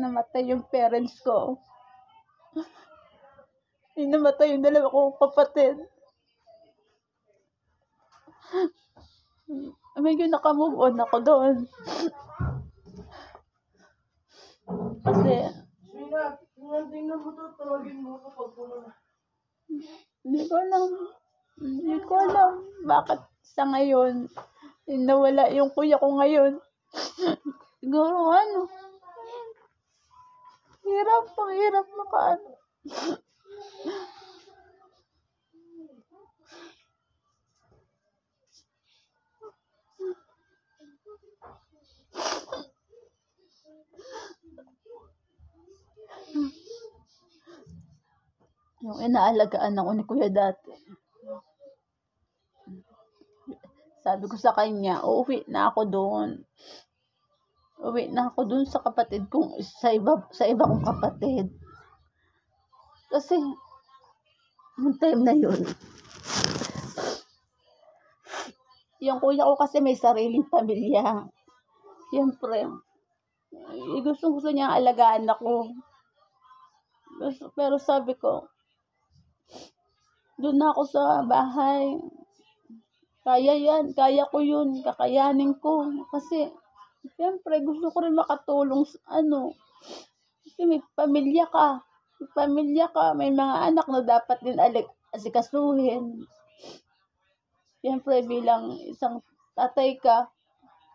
namatay yung parents ko. Namatay yung dalawa kong kapatid. Medyo nakamove on ako doon. Kasi, hindi ko alam bakit sa ngayon, nawala yung kuya ko ngayon. Siguro hirap makaano. Yung inaalagaan ako ni kuya dati. Sabi ko sa kanya, uuwi na ako doon. Uwi na ako doon sa kapatid kong, sa iba kong kapatid. Kasi, yung time na yun, yung kuya ko kasi may sariling pamilya. Siyempre, gusto niya alagaan ako. Pero sabi ko, doon na ako sa bahay. Kaya ko yun, kakayanin ko. Kasi, siyempre, gusto ko rin makatulong kasi may pamilya ka. May mga anak na dapat din asikasuhin. Siyempre, bilang isang tatay ka,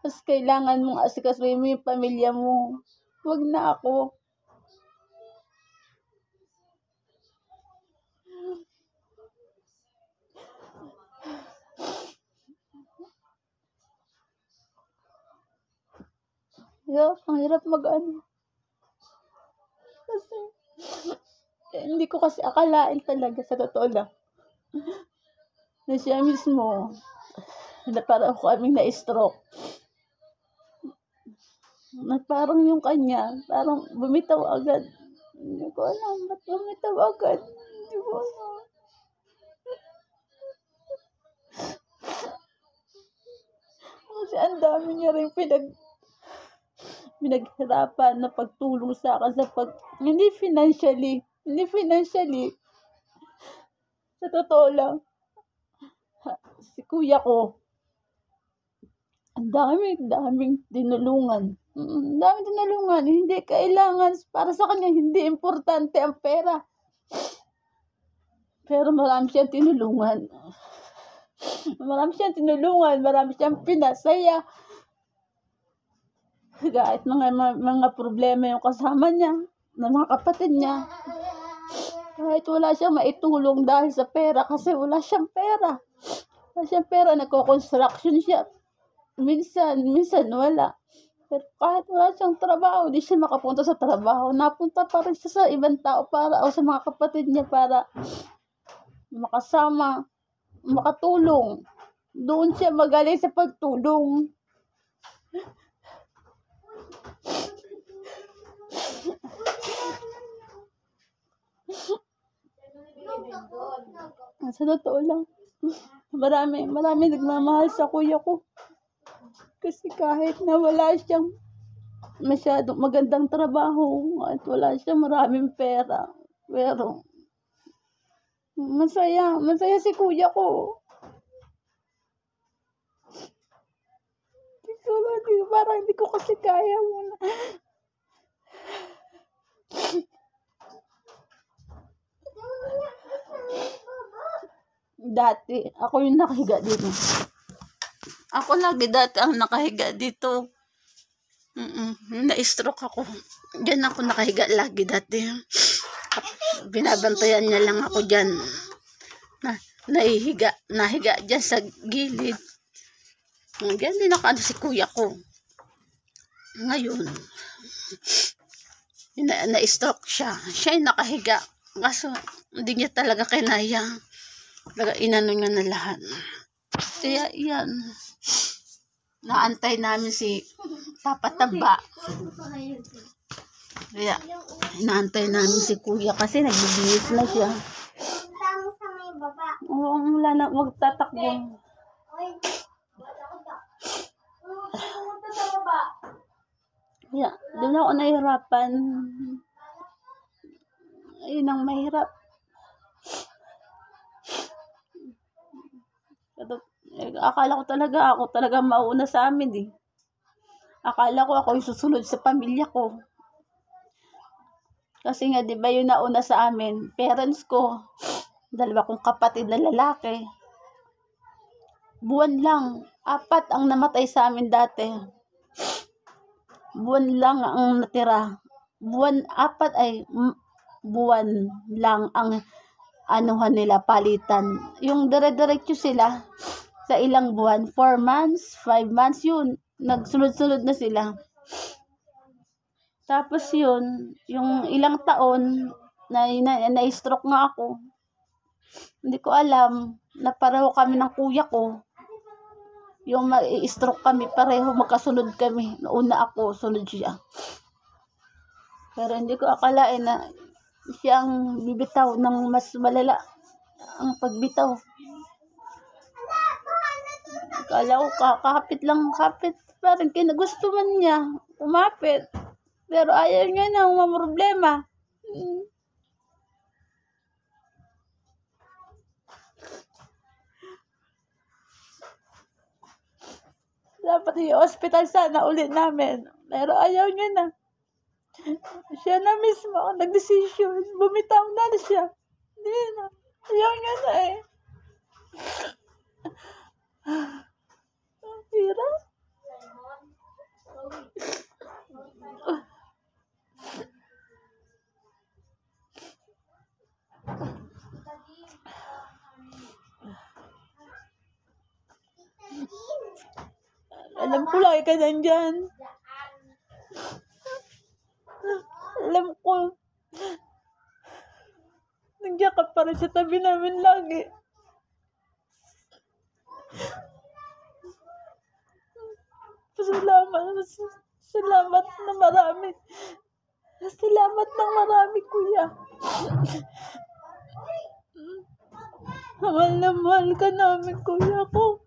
mas kailangan mong asikasuhin mo yung pamilya mo. Huwag na ako. Ang hirap kasi, hindi ko kasi akalain talaga sa totoo lang. Na siya mismo, na parang kaming na-stroke. Na parang yung kanya, parang bumitaw agad. Hindi ko alam, ba't bumitaw agad? Hindi ko alam. Kasi ang dami niya rin pinaghirapan na pagtulong sa akin hindi financially. Sa totoo lang, si kuya ko, ang daming tinulungan. Hindi kailangan, para sa kanya, hindi importante ang pera. Pero marami siyang tinulungan. Marami siyang pinasaya. Kahit mga problema yung kasama niya, ng mga kapatid niya. Kahit wala siyang maitulong dahil sa pera, kasi wala siyang pera. Nagko-construction siya. Minsan wala. Pero kahit wala siyang trabaho, di siya makapunta sa trabaho. Napunta pa rin siya sa ibang tao o sa mga kapatid niya para makasama, makatulong. Doon siya magaling sa pagtulong. Sa totoo lang, marami nagmamahal sa kuya ko. Kasi kahit na wala siyang masyadong magandang trabaho at wala siyang maraming pera, pero masaya si kuya ko. Parang hindi ko kasi kaya muna. Dati, ako yung nakahiga dito. Ako lagi dati ang nakahiga dito. Na-stroke ako. Diyan ako nakahiga lagi dati. Binabantayan niya lang ako dyan. Nahiga dyan sa gilid. Diyan din ako si kuya ko. Ngayon, na-stroke siya. Siya yung nakahiga. Kaso, hindi niya talaga kinaya. Inano niya na lahat. Kaya yan. Naantay namin si Papa Taba. Kaya, inaantay namin si kuya kasi nagbibihis na siya. Oo, wala na, magtatakbo. Kaya doon ako nahihirapan. Ayun ang mahirap. Akala ko talaga ako talaga mauna sa amin eh. Akala ko ako yung susunod sa pamilya ko. Kasi nga, di ba yung nauna sa amin, parents ko, dalawa kong kapatid na lalaki. Buwan lang, 4 ang namatay sa amin dati. Buwan lang ang natira. Buwan lang ang anuhan nila, palitan. Yung dire-diretso sila sa ilang buwan, 4 months, 5 months, yun. Nagsunod-sunod na sila. Tapos yun, yung ilang taon, na-stroke nga ako. Hindi ko alam na pareho kami ng kuya ko. Yung ma-stroke kami, pareho magkasunod kami. Nauna ako, sunod siya. Pero hindi ko akalain na siya ang bibitaw ng mas malala ang pagbitaw. Akala ko kakapit lang, kapit. Parang kinagusto man niya, umapit. Pero ayaw niya na problema. Dapat yung hospital sana ulit namin. Pero ayaw niya na. Siya na mismo ang nagdesisyon. Bumitaw na siya. Hindi na. Ayaw niya na eh. Ang hirap. Alam ko lagi ka nandyan. Alam ko. Nandiyan ka pa rin sa tabi namin lagi. Salamat na marami. Salamat ng marami, kuya. Mahal na mahal ka namin, kuya ko.